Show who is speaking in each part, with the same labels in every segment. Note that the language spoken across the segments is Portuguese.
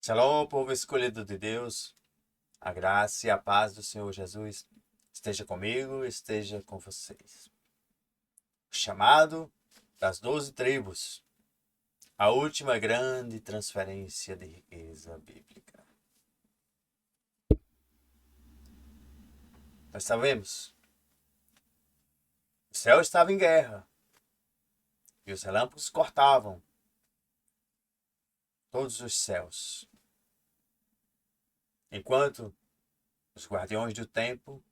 Speaker 1: Shalom, povo escolhido de Deus, a graça e a paz do Senhor Jesus esteja comigo, esteja com vocês. O chamado das 12 tribos, a última grande transferência de riqueza bíblica. Nós sabemos, o céu estava em guerra e os relâmpagos cortavam todos os céus, enquanto os guardiões do templo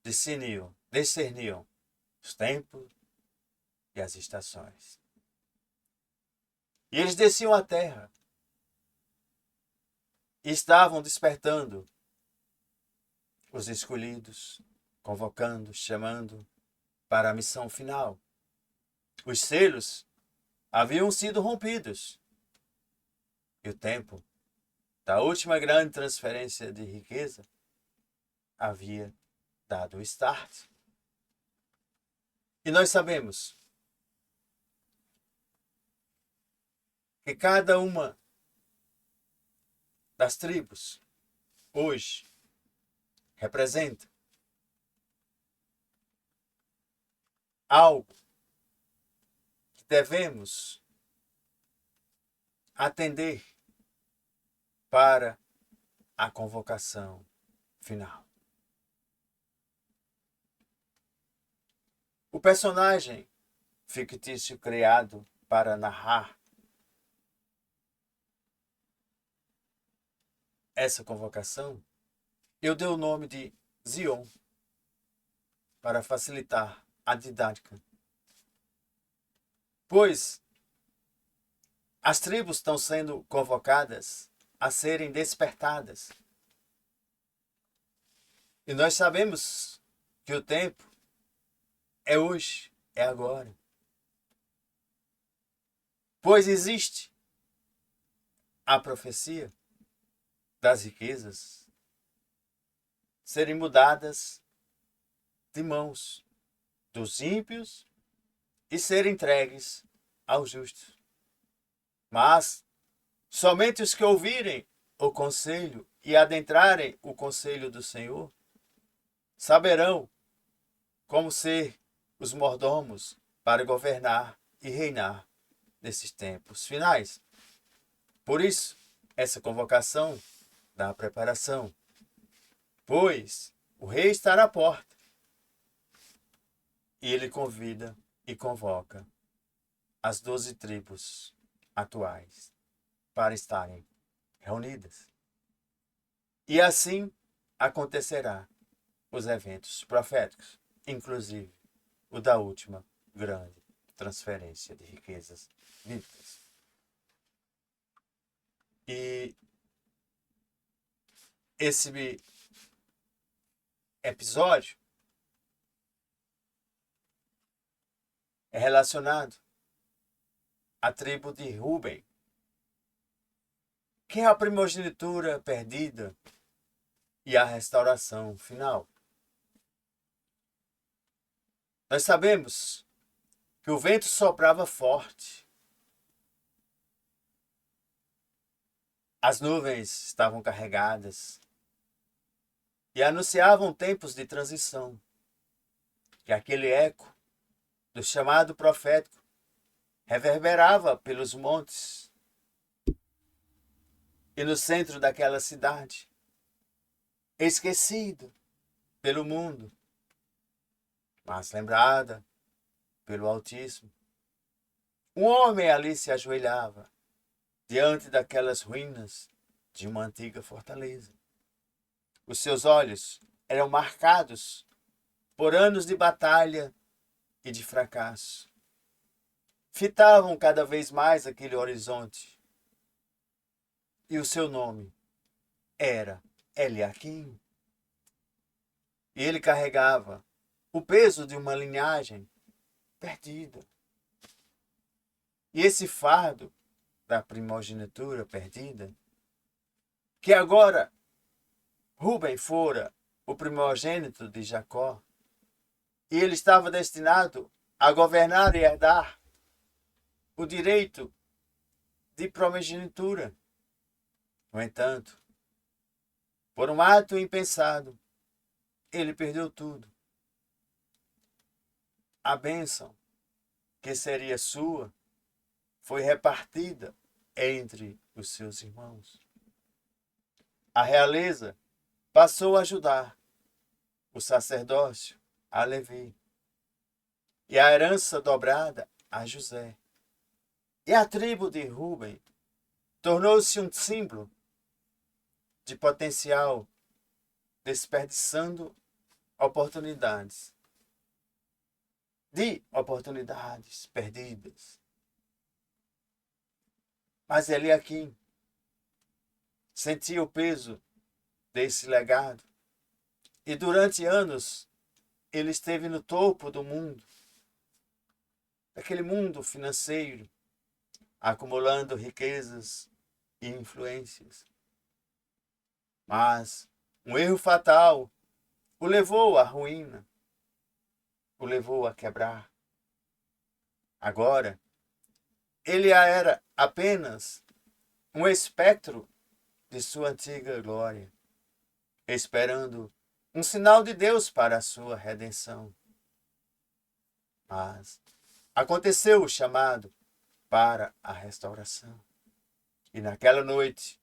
Speaker 1: discerniam os tempos e as estações. E eles desciam à terra e estavam despertando os escolhidos, convocando, chamando para a missão final. Os selos haviam sido rompidos e o tempo da última grande transferência de riqueza havia dado o start. E nós sabemos que cada uma das tribos hoje representa algo que devemos atender para a convocação final. O personagem fictício criado para narrar essa convocação, eu dei o nome de Zion, para facilitar a didática. Pois as tribos estão sendo convocadas a serem despertadas. E nós sabemos que o tempo é hoje, é agora. Pois existe a profecia das riquezas serem mudadas de mãos dos ímpios e serem entregues aos justos. Mas somente os que ouvirem o conselho e adentrarem o conselho do Senhor saberão como ser os mordomos para governar e reinar nesses tempos finais. Por isso, essa convocação da preparação, pois o rei está na porta e ele convida e convoca as 12 tribos atuais para estarem reunidas. E assim acontecerá os eventos proféticos, inclusive o da última grande transferência de riquezas bíblicas. E esse episódio é relacionado à tribo de Ruben, que é a primogenitura perdida e a restauração final. Nós sabemos que o vento soprava forte, as nuvens estavam carregadas e anunciavam tempos de transição, que aquele eco do chamado profético reverberava pelos montes e no centro daquela cidade, esquecido pelo mundo, mas lembrada pelo Altíssimo. Um homem ali se ajoelhava diante daquelas ruínas de uma antiga fortaleza. Os seus olhos eram marcados por anos de batalha e de fracasso. Fitavam cada vez mais aquele horizonte. E o seu nome era Eliaquim. E ele carregava o peso de uma linhagem perdida. E esse fardo da primogenitura perdida, que agora Ruben fora o primogênito de Jacó, e ele estava destinado a governar e herdar o direito de primogenitura. No entanto, por um ato impensado, ele perdeu tudo. A bênção que seria sua foi repartida entre os seus irmãos. A realeza passou a Judá, o sacerdócio a Levi, e a herança dobrada a José. E a tribo de Ruben tornou-se um símbolo de potencial, desperdiçando oportunidades perdidas. Mas Eliaquim sentia o peso desse legado e durante anos ele esteve no topo do mundo, daquele mundo financeiro, acumulando riquezas e influências. Mas um erro fatal o levou à ruína, o levou a quebrar. Agora, ele era apenas um espectro de sua antiga glória, esperando um sinal de Deus para a sua redenção. Mas aconteceu o chamado para a restauração. E naquela noite,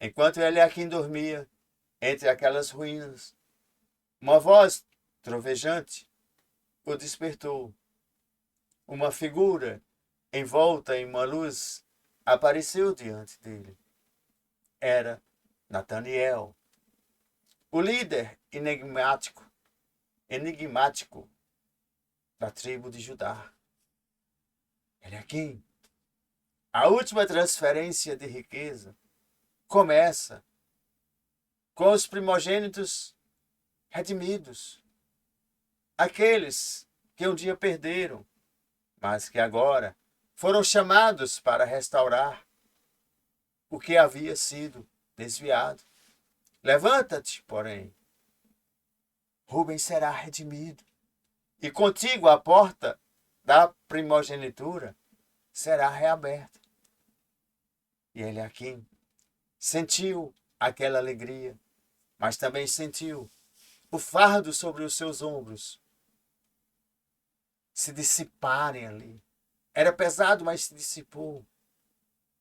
Speaker 1: enquanto Eliaquim dormia entre aquelas ruínas, uma voz trovejante o despertou. Uma figura envolta em uma luz apareceu diante dele. Era Nataniel, o líder enigmático da tribo de Judá. Eliaquim, a última transferência de riqueza começa com os primogênitos redimidos, aqueles que um dia perderam, mas que agora foram chamados para restaurar o que havia sido desviado. Levanta-te, porém, Ruben será redimido, e contigo a porta da primogenitura será reaberta. E Eliaquim sentiu aquela alegria, mas também sentiu o fardo sobre os seus ombros se dissiparem ali. Era pesado, mas se dissipou,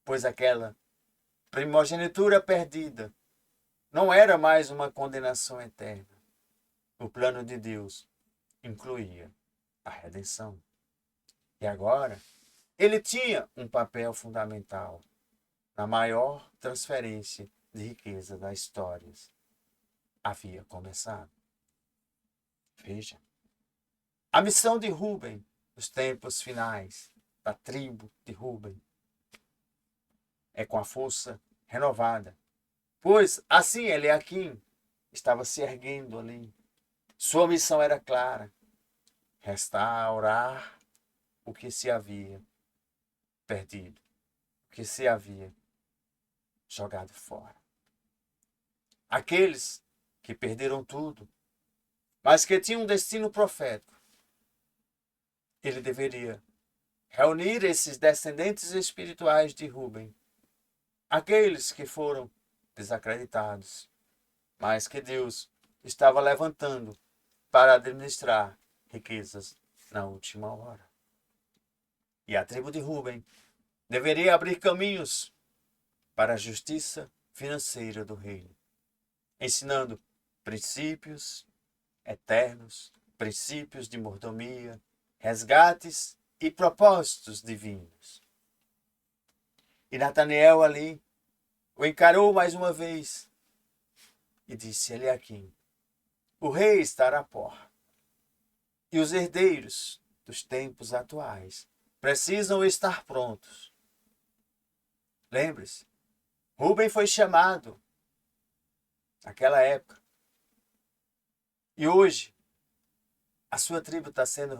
Speaker 1: pois aquela primogenitura perdida não era mais uma condenação eterna. O plano de Deus incluía a redenção. E agora, ele tinha um papel fundamental na maior transferência de riqueza da história. Havia começado. Veja, a missão de Ruben nos tempos finais, da tribo de Ruben, é com a força renovada. Pois assim Eliaquim estava se erguendo ali. Sua missão era clara: restaurar o que se havia perdido, o que se havia jogado fora. Aqueles que perderam tudo, mas que tinham um destino profético. Ele deveria reunir esses descendentes espirituais de Ruben, aqueles que foram desacreditados, mas que Deus estava levantando para administrar riquezas na última hora. E a tribo de Ruben deveria abrir caminhos para a justiça financeira do reino, ensinando princípios eternos, princípios de mordomia, resgates e propósitos divinos. E Nataniel ali o encarou mais uma vez e disse: Eliaquim, o rei está à porta, e os herdeiros dos tempos atuais precisam estar prontos. Lembre-se, Ruben foi chamado naquela época. E hoje, a sua tribo está sendo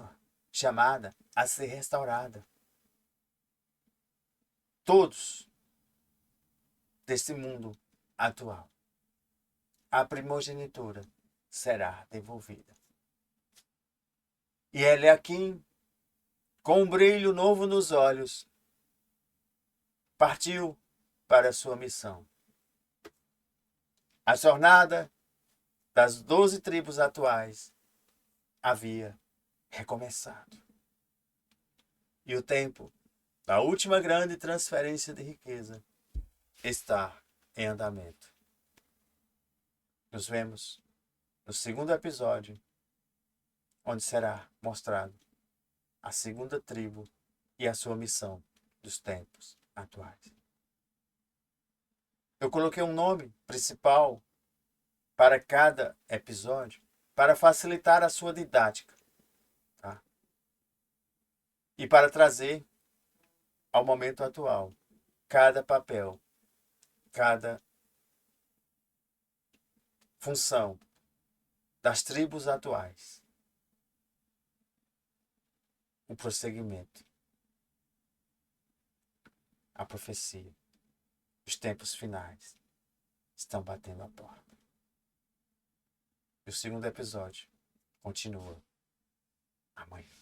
Speaker 1: chamada a ser restaurada. Todos desse mundo atual. A primogenitura será devolvida. E Eliaquim, com um brilho novo nos olhos, partiu para a sua missão. A jornada das 12 tribos atuais havia recomeçado. E o tempo da última grande transferência de riqueza está em andamento. Nos vemos no segundo episódio, onde será mostrado a segunda tribo e a sua missão dos tempos atuais. Eu coloquei um nome principal para cada episódio para facilitar a sua didática, tá? E para trazer ao momento atual cada papel, cada função das tribos atuais. O prosseguimento, a profecia, os tempos finais estão batendo a porta. E o segundo episódio continua amanhã.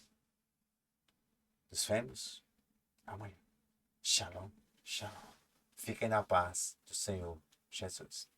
Speaker 1: Nos vemos amanhã. Shalom, shalom. Fiquem na paz do Senhor Jesus.